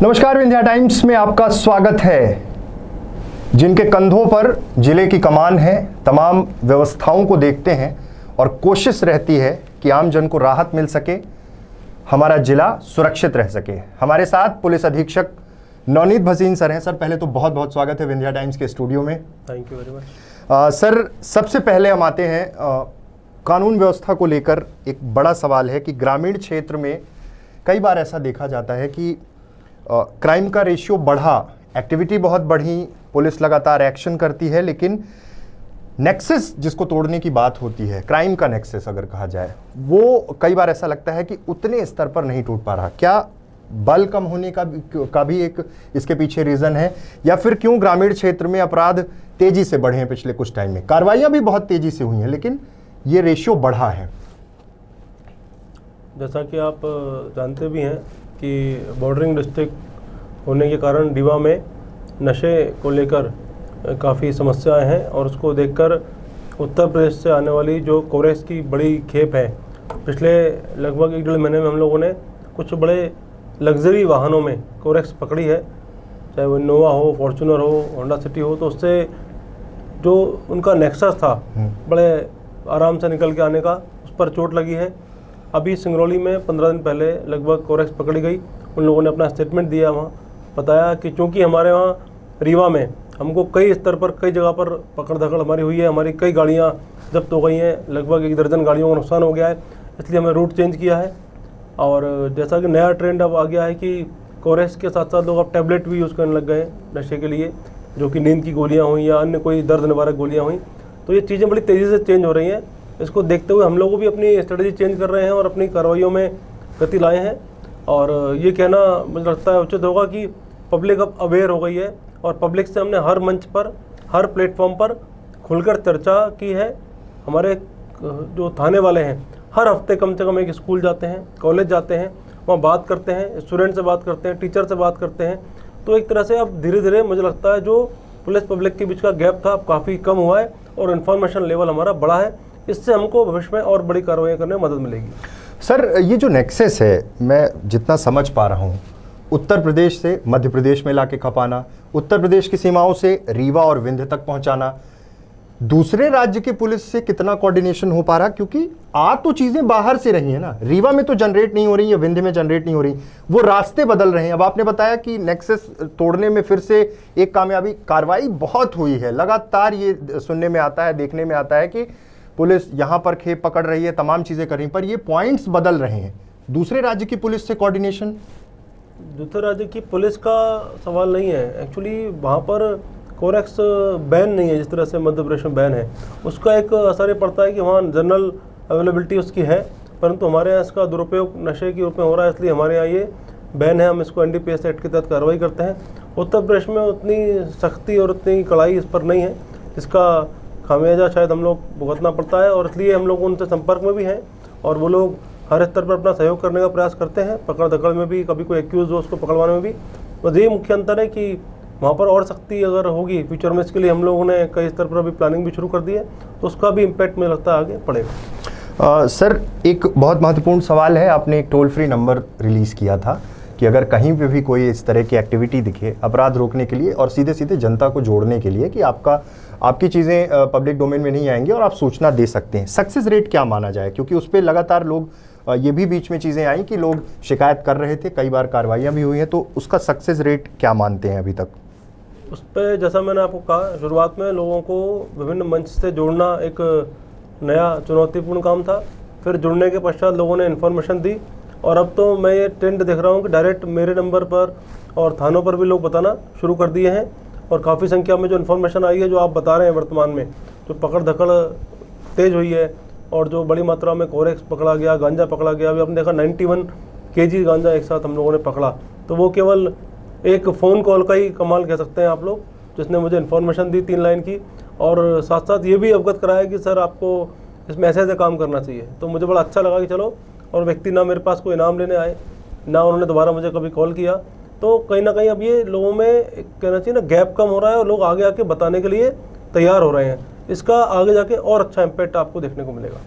नमस्कार, विंध्या टाइम्स में आपका स्वागत है। जिनके कंधों पर जिले की कमान है, तमाम व्यवस्थाओं को देखते हैं और कोशिश रहती है कि आम जन को राहत मिल सके, हमारा जिला सुरक्षित रह सके। हमारे साथ पुलिस अधीक्षक नवनीत भसीन सर हैं। सर, पहले तो बहुत बहुत स्वागत है विंध्या टाइम्स के स्टूडियो में। Thank you very much. Sir, सबसे पहले हम आते हैं कानून व्यवस्था को लेकर। एक बड़ा सवाल है कि ग्रामीण क्षेत्र में कई बार ऐसा देखा जाता है कि क्राइम का रेशियो बढ़ा, एक्टिविटी बहुत बढ़ी, पुलिस लगातार एक्शन करती है, लेकिन नेक्सस जिसको तोड़ने की बात होती है, क्राइम का नेक्सस अगर कहा जाए, वो कई बार ऐसा लगता है कि उतने स्तर पर नहीं टूट पा रहा। क्या बल कम होने का भी एक इसके पीछे रीज़न है, या फिर क्यों ग्रामीण क्षेत्र में अपराध तेज़ी से बढ़े हैं पिछले कुछ टाइम में? कार्रवाइयाँ भी बहुत तेज़ी से हुई हैं, लेकिन ये रेशियो बढ़ा है। जैसा कि आप जानते भी हैं कि बॉर्डरिंग डिस्ट्रिक्ट होने के कारण रीवा में नशे को लेकर काफ़ी समस्याएं हैं, और उसको देखकर उत्तर प्रदेश से आने वाली जो कोरेक्स की बड़ी खेप है, पिछले लगभग 1-1.5 महीने में हम लोगों ने कुछ बड़े लग्जरी वाहनों में कोरेक्स पकड़ी है, चाहे वो इनोवा हो, फॉर्चूनर हो, होंडा सिटी हो। तो उससे जो उनका नेक्सस था बड़े आराम से निकल के आने का, उस पर चोट लगी है। अभी सिंगरौली में 15 दिन पहले लगभग कोरेक्स पकड़ी गई। उन लोगों ने अपना स्टेटमेंट दिया, वहाँ बताया कि चूँकि हमारे वहाँ रीवा में हमको कई स्तर पर कई जगह पर पकड़ धकड़ हमारी हुई है, हमारी कई गाड़ियाँ जब्त हो गई हैं, लगभग 1 दर्जन गाड़ियों का नुकसान हो गया है, इसलिए हमें रूट चेंज किया है। और जैसा कि नया ट्रेंड अब आ गया है कि कोरेक्स के साथ साथ लोग अब टैबलेट भी यूज़ करने लग गए नशे के लिए, जो कि नींद की गोलियाँ हुई या अन्य कोई दर्द निवारक गोलियाँ हुई। तो ये चीज़ें बड़ी तेज़ी से चेंज हो रही हैं। इसको देखते हुए हम लोग भी अपनी स्ट्रेटजी चेंज कर रहे हैं और अपनी कार्रवाइयों में गति लाए हैं। और ये कहना मुझे लगता है उचित होगा कि पब्लिक अब अवेयर हो गई है, और पब्लिक से हमने हर मंच पर, हर प्लेटफॉर्म पर खुलकर चर्चा की है। हमारे जो थाने वाले हैं हर हफ्ते कम से कम एक स्कूल जाते हैं, कॉलेज जाते हैं, वहाँ बात करते हैं, स्टूडेंट से बात करते हैं, टीचर से बात करते हैं। तो एक तरह से अब धीरे धीरे मुझे लगता है जो पुलिस पब्लिक के बीच का गैप था अब काफ़ी कम हुआ है, और इन्फॉर्मेशन लेवल हमारा बढ़ा है। इससे हमको भविष्य में और बड़ी कार्रवाई करने में मदद मिलेगी। सर, ये जो नेक्सस है, मैं जितना समझ पा रहा हूँ, उत्तर प्रदेश से मध्य प्रदेश में लाके खपाना, उत्तर प्रदेश की सीमाओं से रीवा और विंध्य तक पहुंचाना, दूसरे राज्य के पुलिस से कितना कोऑर्डिनेशन हो पा रहा? क्योंकि तो चीजें बाहर से रही है ना, रीवा में तो जनरेट नहीं हो रही है, विंध्य में जनरेट नहीं हो रही, वो रास्ते बदल रहे हैं। अब आपने बताया कि नेक्सस तोड़ने में फिर से एक कामयाबी, कार्रवाई बहुत हुई है लगातार। ये सुनने में आता है, देखने में आता है कि पुलिस यहाँ पर खेप पकड़ रही है, तमाम चीजें कर रही हैं, पर ये पॉइंट्स बदल रहे हैं। दूसरे राज्य की पुलिस से कोऑर्डिनेशन, दूसरे राज्य की पुलिस का सवाल नहीं है। एक्चुअली वहाँ पर कोरेक्स बैन नहीं है, जिस तरह से मध्य प्रदेश में बैन है। उसका एक असर ये पड़ता है कि वहाँ जनरल अवेलेबिलिटी उसकी है, परंतु हमारे यहाँ इसका दुरुपयोग नशे के रूप में हो रहा है, इसलिए हमारे यहाँ ये बैन है। हम इसको NDPS एक्ट के तहत कार्रवाई करते हैं। उत्तर प्रदेश में उतनी सख्ती और उतनी कड़ाई इस पर नहीं है, इसका खामियाजा शायद हम लोग भुगतना पड़ता है, और इसलिए हम लोग उनसे संपर्क में भी हैं, और वो लोग हर स्तर पर अपना सहयोग करने का प्रयास करते हैं, पकड़ धकड़ में भी, कभी कोई एक्यूज हो उसको पकड़वाने में भी। तो ये मुख्य अंतर है कि वहाँ पर और सख्ती अगर होगी फ्यूचर में, इसके लिए हम लोगों ने कई स्तर पर अभी प्लानिंग भी शुरू कर दी है, तो उसका भी इम्पैक्ट मुझे लगता है आगे पड़ेगा। सर, एक बहुत महत्वपूर्ण सवाल है। आपने एक टोल फ्री नंबर रिलीज़ किया था कि अगर कहीं पे भी कोई इस तरह की एक्टिविटी दिखे, अपराध रोकने के लिए और सीधे सीधे जनता को जोड़ने के लिए, कि आपकी चीज़ें पब्लिक डोमेन में नहीं आएंगी और आप सूचना दे सकते हैं। सक्सेस रेट क्या माना जाए? क्योंकि उस पर लगातार लोग, ये भी बीच में चीज़ें आई कि लोग शिकायत कर रहे थे, कई बार कार्रवाइयाँ भी हुई हैं, तो उसका सक्सेस रेट क्या मानते हैं अभी तक? उस पर जैसा मैंने आपको कहा, शुरुआत में लोगों को विभिन्न मंच से जोड़ना एक नया चुनौतीपूर्ण काम था। फिर जुड़ने के पश्चात लोगों ने इन्फॉर्मेशन दी, और अब तो मैं ये ट्रेंड देख रहा हूँ कि डायरेक्ट मेरे नंबर पर और थानों पर भी लोग बताना शुरू कर दिए हैं। और काफ़ी संख्या में जो इन्फॉर्मेशन आई है, जो आप बता रहे हैं वर्तमान में, जो पकड़ धकड़ तेज़ हुई है, और जो बड़ी मात्रा में कोरेक्स पकड़ा गया, गांजा पकड़ा गया। अभी आपने देखा 91 kg गांजा एक साथ हम लोगों ने पकड़ा। तो वो केवल एक फ़ोन कॉल का ही कमाल कह सकते हैं आप लोग, जिसने मुझे इन्फॉर्मेशन दी 3 लाइन की, और साथ साथ ये भी अवगत कराया कि सर आपको इसमें ऐसे काम करना चाहिए। तो मुझे बड़ा अच्छा लगा कि चलो, और व्यक्ति ना मेरे पास कोई इनाम लेने आए, ना उन्होंने दोबारा मुझे कभी कॉल किया। तो कहीं ना कहीं अब ये लोगों में कहना चाहिए ना, गैप कम हो रहा है, और लोग आगे आके बताने के लिए तैयार हो रहे हैं। इसका आगे जाके और अच्छा इम्पैक्ट आपको देखने को मिलेगा।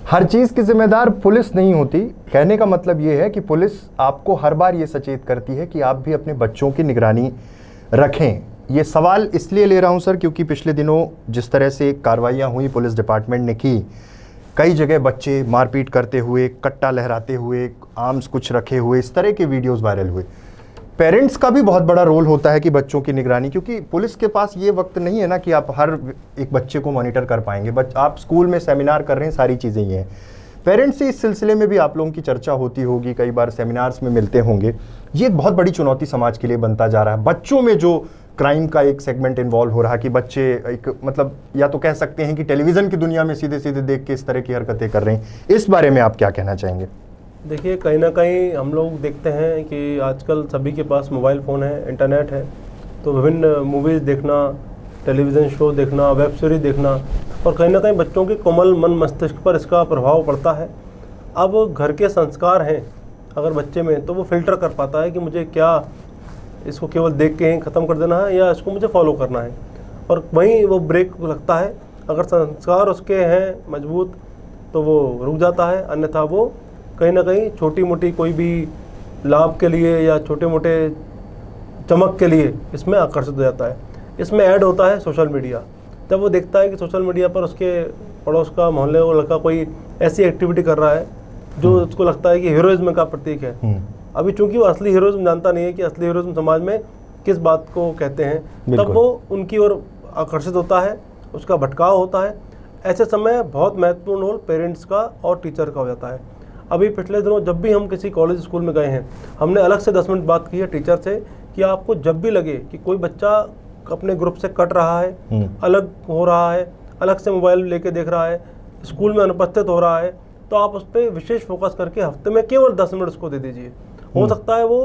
हर चीज़ की जिम्मेदार पुलिस नहीं होती। कहने का मतलब ये है कि पुलिस आपको हर बार ये सचेत करती है कि आप भी अपने बच्चों की निगरानी रखें। ये सवाल इसलिए ले रहा हूं सर क्योंकि पिछले दिनों जिस तरह से कार्रवाइयाँ हुई पुलिस डिपार्टमेंट ने की, कई जगह बच्चे मारपीट करते हुए, कट्टा लहराते हुए, आर्म्स कुछ रखे हुए, इस तरह के वीडियोस वायरल हुए। पेरेंट्स का भी बहुत बड़ा रोल होता है कि बच्चों की निगरानी, क्योंकि पुलिस के पास ये वक्त नहीं है ना कि आप हर एक बच्चे को मॉनिटर कर पाएंगे। आप स्कूल में सेमिनार कर रहे हैं, सारी चीज़ें ये हैं। पेरेंट्स से इस सिलसिले में भी आप लोगों की चर्चा होती होगी, कई बार सेमिनार्स में मिलते होंगे। ये एक बहुत बड़ी चुनौती समाज के लिए बनता जा रहा है। बच्चों में जो क्राइम का एक सेगमेंट इन्वॉल्व हो रहा है कि बच्चे एक मतलब या तो कह सकते हैं कि टेलीविज़न की दुनिया में सीधे सीधे देख के इस तरह की हरकतें कर रहे हैं, इस बारे में आप क्या कहना चाहेंगे? देखिए, कहीं ना कहीं हम लोग देखते हैं कि आजकल सभी के पास मोबाइल फ़ोन है, इंटरनेट है, तो विभिन्न मूवीज़ देखना, टेलीविज़न शो देखना, वेब सीरीज़ देखना, और कहीं ना कहीं बच्चों के कोमल मन मस्तिष्क पर इसका प्रभाव पड़ता है। अब घर के संस्कार हैं अगर बच्चे में, तो वो फिल्टर कर पाता है कि मुझे क्या इसको केवल देख के ही ख़त्म कर देना है या इसको मुझे फॉलो करना है, और वहीं वो ब्रेक लगता है। अगर संस्कार उसके हैं मजबूत तो वो रुक जाता है, अन्यथा वो कहीं ना कहीं छोटी मोटी कोई भी लाभ के लिए या छोटे मोटे चमक के लिए इसमें आकर्षित हो जाता है। इसमें ऐड होता है सोशल मीडिया। जब वो देखता है कि सोशल मीडिया पर उसके पड़ोस का, मोहल्ले का लड़का कोई ऐसी एक्टिविटी कर रहा है जो उसको लगता है कि हीरोइज्म का प्रतीक है। अभी चूंकि वो असली हीरोइज्म जानता नहीं है कि असली हीरोइज्म समाज में किस बात को कहते हैं, तब वो उनकी ओर आकर्षित होता है, उसका भटकाव होता है। ऐसे समय बहुत महत्वपूर्ण रोल पेरेंट्स का और टीचर का हो जाता है। अभी पिछले दिनों जब भी हम किसी कॉलेज स्कूल में गए हैं, हमने अलग से 10 मिनट बात की है टीचर से कि आपको जब भी लगे कि कोई बच्चा अपने ग्रुप से कट रहा है, अलग हो रहा है, अलग से मोबाइल लेके देख रहा है, स्कूल में अनुपस्थित हो रहा है, तो आप उस पर विशेष फोकस करके हफ्ते में केवल 10 मिनट उसको दे दीजिए। हो सकता है वो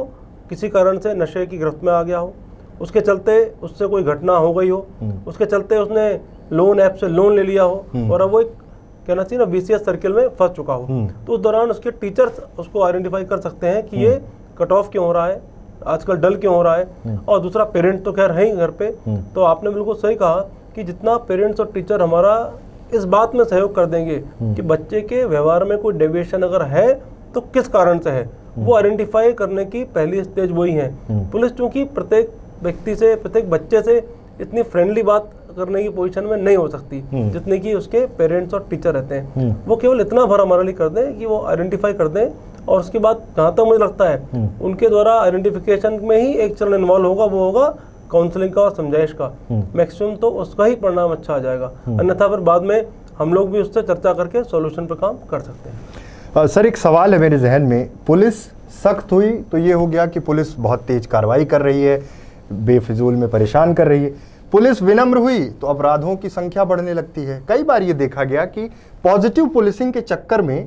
किसी कारण से नशे की गिरफ्त में आ गया हो, उसके चलते उससे कोई घटना हो गई हो, उसके चलते उसने लोन ऐप से लोन ले लिया हो, और अब वो एक कहना चाहिए ना VCS सर्किल में फंस चुका हो। तो उस दौरान उसके टीचर्स उसको आइडेंटिफाई कर सकते हैं कि ये कट ऑफ क्यों हो रहा है, आजकल डल क्यों हो रहा है। और दूसरा, पेरेंट तो खैर है ही घर पे, तो आपने बिल्कुल सही कहा कि जितना पेरेंट्स और टीचर हमारा इस बात में सहयोग कर देंगे कि बच्चे के व्यवहार में कोई डेविएशन अगर है तो किस कारण से है, वो आइडेंटिफाई करने की पहली स्टेज वही है। पुलिस चूंकि प्रत्येक व्यक्ति से, प्रत्येक बच्चे से इतनी फ्रेंडली बात करने की पोजीशन में नहीं हो सकती जितने की उसके पेरेंट्स और टीचर रहते हैं। वो केवल इतना भर हमारे लिए कर दें कि वो आइडेंटिफाई कर दें, और उसके बाद जहाँ तक मुझे लगता है उनके द्वारा आइडेंटिफिकेशन में ही एक चरण इन्वॉल्व होगा, वो होगा काउंसलिंग का और समझाइश का। मैक्सिमम तो उसका ही परिणाम अच्छा आ जाएगा, अन्यथा फिर बाद में हम लोग भी उससे चर्चा करके सॉल्यूशन पर काम कर सकते हैं। सर, एक सवाल है मेरे जहन में। पुलिस सख्त हुई तो ये हो गया कि पुलिस बहुत तेज कार्रवाई कर रही है, बेफिजूल में परेशान कर रही है। पुलिस विनम्र हुई तो अपराधों की संख्या बढ़ने लगती है। कई बार ये देखा गया कि पॉजिटिव पुलिसिंग के चक्कर में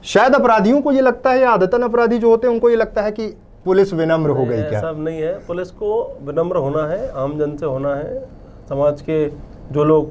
शायद अपराधियों को ये लगता है, या आदतन अपराधी जो होते हैं उनको ये लगता है कि पुलिस विनम्र हो गई। क्या सब नहीं है, पुलिस को विनम्र होना है, आम जन से होना है। समाज के जो लोग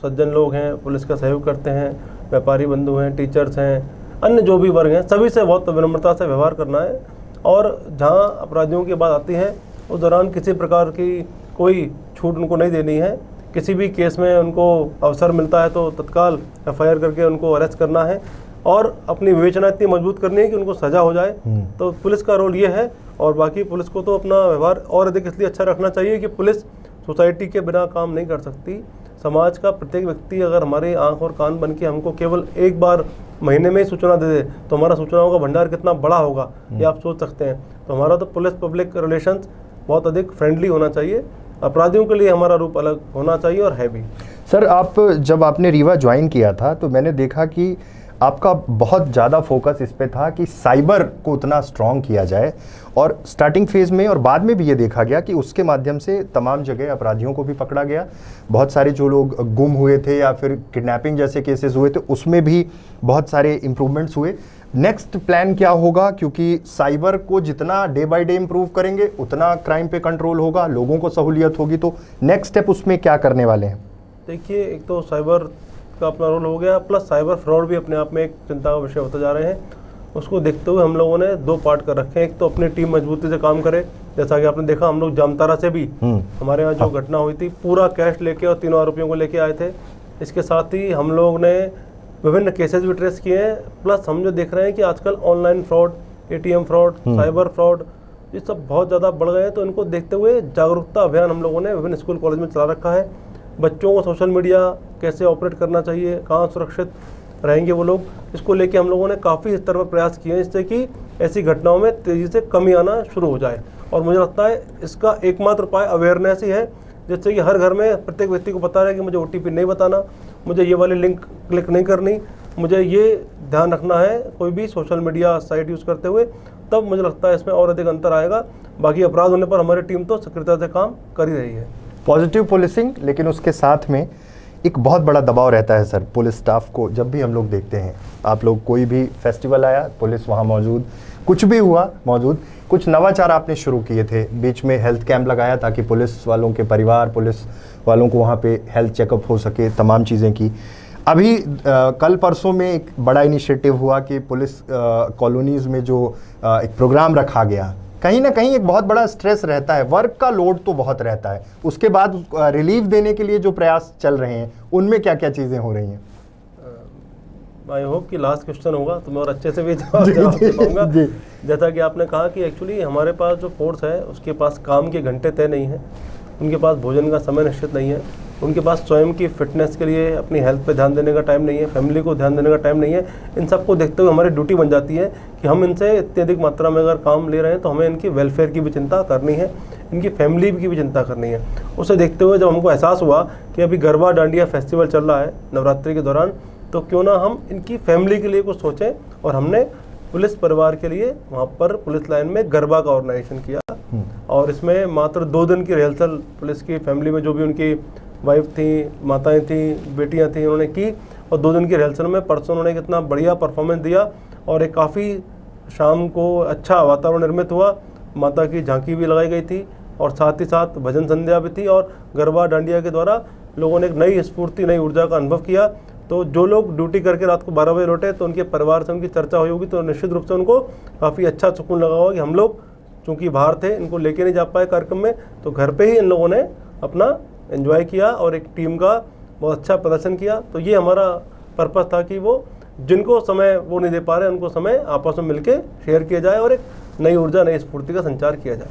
सज्जन लोग हैं, पुलिस का सहयोग करते हैं, व्यापारी बंधु हैं, टीचर्स हैं, अन्य जो भी वर्ग हैं, सभी से बहुत विनम्रता से व्यवहार करना है। और जहाँ अपराधियों की बात आती है उस दौरान किसी प्रकार की कोई छूट उनको नहीं देनी है। किसी भी केस में उनको अवसर मिलता है तो तत्काल FIR करके उनको अरेस्ट करना है, और अपनी विवेचना इतनी मजबूत करनी है कि उनको सजा हो जाए। तो पुलिस का रोल ये है। और बाकी पुलिस को तो अपना व्यवहार और अधिक इसलिए अच्छा रखना चाहिए कि पुलिस सोसाइटी के बिना काम नहीं कर सकती। समाज का प्रत्येक व्यक्ति अगर हमारी आंख और कान बन के हमको केवल एक बार महीने में ही सूचना दे दे तो हमारा सूचनाओं का भंडार कितना बड़ा होगा, ये आप सोच सकते हैं। तो हमारा तो पुलिस पब्लिक रिलेशंस बहुत अधिक फ्रेंडली होना चाहिए। अपराधियों के लिए हमारा रूप अलग होना चाहिए, और है भी। सर, जब आपने रीवा ज्वाइन किया था तो मैंने देखा कि आपका बहुत ज़्यादा फोकस इस पे था कि साइबर को उतना स्ट्रॉन्ग किया जाए, और स्टार्टिंग फेज़ में और बाद में भी ये देखा गया कि उसके माध्यम से तमाम जगह अपराधियों को भी पकड़ा गया। बहुत सारे जो लोग गुम हुए थे या फिर किडनैपिंग जैसे केसेस हुए थे उसमें भी बहुत सारे इम्प्रूवमेंट्स हुए। नेक्स्ट प्लान क्या होगा, क्योंकि साइबर को जितना डे बाय डे इम्प्रूव करेंगे उतना क्राइम पे कंट्रोल होगा, लोगों को सहूलियत होगी, तो नेक्स्ट स्टेप उसमें क्या करने वाले हैं? देखिए, एक तो साइबर का अपना रोल हो गया, प्लस साइबर फ्रॉड भी अपने आप में एक चिंता का विषय होते जा रहे हैं। उसको देखते हुए हम लोगों ने 2 पार्ट कर रखे हैं। एक तो अपनी टीम मजबूती से काम करे, जैसा कि आपने देखा, हम लोग जामतारा से भी हमारे यहाँ जो घटना हुई थी, पूरा कैश लेके और 3 आरोपियों को लेके आए थे। इसके साथ ही हम लोग ने विभिन्न केसेस भी ट्रेस किए हैं। प्लस हम जो देख रहे हैं कि आजकल online fraud, ATM fraud, cyber fraud, ये सब बहुत ज़्यादा बढ़ गए हैं। तो इनको देखते हुए जागरूकता अभियान हम लोगों ने विभिन्न स्कूल कॉलेज में चला रखा है। बच्चों को सोशल मीडिया कैसे ऑपरेट करना चाहिए, कहाँ सुरक्षित रहेंगे वो लोग, इसको लेके हम लोगों ने काफ़ी स्तर पर प्रयास किए हैं, जिससे कि ऐसी घटनाओं में तेज़ी से कमी आना शुरू हो जाए। और मुझे लगता है इसका एकमात्र उपाय अवेयरनेस ही है, जिससे कि हर घर में प्रत्येक व्यक्ति को पता रहे कि मुझे OTP नहीं बताना, मुझे ये वाली लिंक क्लिक नहीं करनी, मुझे ये ध्यान रखना है कोई भी सोशल मीडिया साइट यूज़ करते हुए। तब मुझे लगता है इसमें और अधिक अंतर आएगा। बाकी अपराध होने पर हमारी टीम तो सक्रियता से काम कर ही रही है। पॉजिटिव पुलिसिंग, लेकिन उसके साथ में एक बहुत बड़ा दबाव रहता है सर पुलिस स्टाफ को। जब भी हम लोग देखते हैं, आप लोग कोई भी फेस्टिवल आया, पुलिस वहाँ मौजूद, कुछ भी हुआ मौजूद। कुछ नवाचार आपने शुरू किए थे, बीच में हेल्थ कैंप लगाया ताकि पुलिस वालों के परिवार, पुलिस वालों को वहाँ पे हेल्थ चेकअप हो सके, तमाम चीज़ें की। अभी कल परसों में एक बड़ा इनिशिएटिव हुआ कि पुलिस कॉलोनीज़ में जो एक प्रोग्राम रखा गया, कहीं ना कहीं एक बहुत बड़ा स्ट्रेस रहता है, वर्क का लोड तो बहुत रहता है, उसके बाद रिलीफ देने के लिए जो प्रयास चल रहे हैं, उनमें क्या क्या चीज़ें हो रही हैं? आई होप कि लास्ट क्वेश्चन होगा तो मैं और अच्छे से भी जवाब दे पाऊंगा। जैसा कि आपने कहा कि एक्चुअली हमारे पास जो फोर्स है उसके पास काम के घंटे तय नहीं है, उनके पास भोजन का समय निश्चित नहीं है, उनके पास स्वयं की फिटनेस के लिए अपनी हेल्थ पे ध्यान देने का टाइम नहीं है, फैमिली को ध्यान देने का टाइम नहीं है। इन सबको देखते हुए हमारी ड्यूटी बन जाती है कि हम इनसे इतनी अधिक मात्रा में अगर काम ले रहे हैं तो हमें इनकी वेलफेयर की भी चिंता करनी है, इनकी फैमिली की भी चिंता करनी है। उसे देखते हुए जब हमको एहसास हुआ कि अभी गरबा डांडिया फेस्टिवल चल रहा है नवरात्रि के दौरान, तो क्यों ना हम इनकी फैमिली के लिए कुछ सोचें। और हमने पुलिस परिवार के लिए वहाँ पर पुलिस लाइन में गरबा का ऑर्गेनाइजेशन किया, और इसमें मात्र 2 दिन की रिहर्सल पुलिस की फैमिली में जो भी उनकी वाइफ थी, माताएं थी, बेटियां थी, उन्होंने की। और 2 दिन की रिहर्सल में परसों उन्होंने कितना बढ़िया परफॉर्मेंस दिया, और एक काफ़ी शाम को अच्छा वातावरण निर्मित हुआ। माता की झांकी भी लगाई गई थी, और साथ ही साथ भजन संध्या भी थी, और गरबा डांडिया के द्वारा लोगों ने एक नई स्फूर्ति, नई ऊर्जा का अनुभव किया। तो जो लोग ड्यूटी करके रात को 12 बजे लौटे, तो उनके परिवार से उनकी चर्चा हुई होगी, तो निश्चित रूप से उनको काफ़ी अच्छा सुकून लगा होगा कि हम लोग चूँकि बाहर थे, इनको लेके नहीं जा पाए कार्यक्रम में, तो घर पे ही इन लोगों ने अपना एंजॉय किया और एक टीम का बहुत अच्छा प्रदर्शन किया। तो ये हमारा पर्पस था कि वो जिनको समय वो नहीं दे पा रहे, उनको समय आपस में मिलके शेयर किया जाए और एक नई ऊर्जा, नई स्फूर्ति का संचार किया जाए।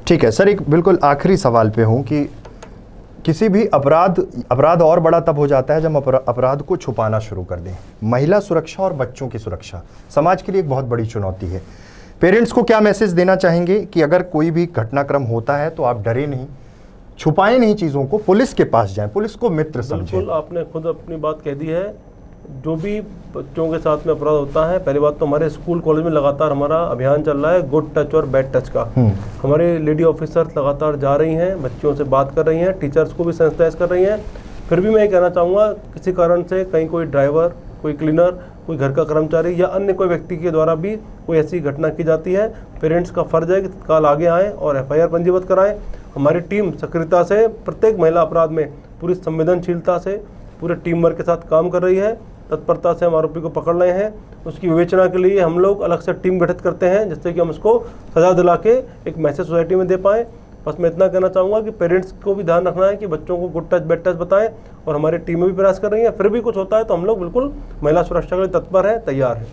ठीक है सर, एक बिल्कुल आखिरी सवाल पे हूँ कि किसी भी अपराध और बड़ा तब हो जाता है जब अपराध को छुपाना शुरू कर दें। महिला सुरक्षा और बच्चों की सुरक्षा समाज के लिए एक बहुत बड़ी चुनौती है। पेरेंट्स को क्या मैसेज देना चाहेंगे कि अगर कोई भी घटनाक्रम होता है तो आप डरे नहीं, छुपाएं नहीं चीज़ों को, पुलिस के पास जाएं, पुलिस को मित्र समझें? बिल्कुल, आपने खुद अपनी बात कह दी है। जो भी बच्चों के साथ में अपराध होता है, पहली बात तो हमारे स्कूल कॉलेज में लगातार हमारा अभियान चल रहा है गुड टच और बैड टच का। हमारे लेडी ऑफिसर्स लगातार जा रही हैं, बच्चों से बात कर रही हैं, टीचर्स को भी सेंसिटाइज कर रही हैं। फिर भी मैं ये कहना चाहूँगा, किसी कारण से कहीं कोई ड्राइवर, कोई क्लीनर, कोई घर का कर्मचारी या अन्य कोई व्यक्ति के द्वारा भी कोई ऐसी घटना की जाती है, पेरेंट्स का फ़र्ज़ है कि तत्काल आगे आएँ और FIR पंजीबद्ध कराएँ। हमारी टीम सक्रियता से प्रत्येक महिला अपराध में पूरी संवेदनशीलता से पूरे टीम वर्क के साथ काम कर रही है। तत्परता से हम आरोपी को पकड़ रहे हैं। उसकी विवेचना के लिए हम लोग अलग से टीम गठित करते हैं, जिससे कि हम उसको सजा दिला के एक मैसेज सोसाइटी में दे पाएँ। बस मैं इतना कहना चाहूँगा कि पेरेंट्स को भी ध्यान रखना है कि बच्चों को गुड टच बैड टच बताएं, और हमारी टीमें भी प्रयास कर रही हैं। फिर भी कुछ होता है तो हम लोग बिल्कुल महिला सुरक्षा के लिए तत्पर हैं, तैयार हैं।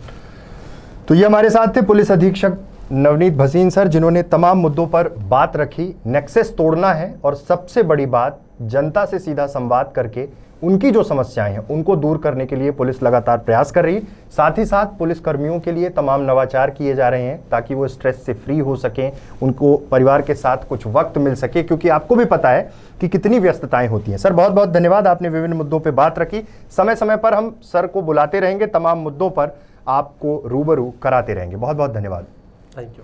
तो ये हमारे साथ थे पुलिस अधीक्षक नवनीत भसीन सर, जिन्होंने तमाम मुद्दों पर बात रखी। नेक्सस तोड़ना है, और सबसे बड़ी बात जनता से सीधा संवाद करके उनकी जो समस्याएं हैं उनको दूर करने के लिए पुलिस लगातार प्रयास कर रही। साथ ही साथ पुलिस कर्मियों के लिए तमाम नवाचार किए जा रहे हैं ताकि वो स्ट्रेस से फ्री हो सकें, उनको परिवार के साथ कुछ वक्त मिल सके, क्योंकि आपको भी पता है कि कितनी व्यस्तताएं होती हैं। सर बहुत बहुत धन्यवाद, आपने विभिन्न मुद्दों पर बात रखी। समय समय पर हम सर को बुलाते रहेंगे, तमाम मुद्दों पर आपको रूबरू कराते रहेंगे। बहुत बहुत धन्यवाद। Thank you.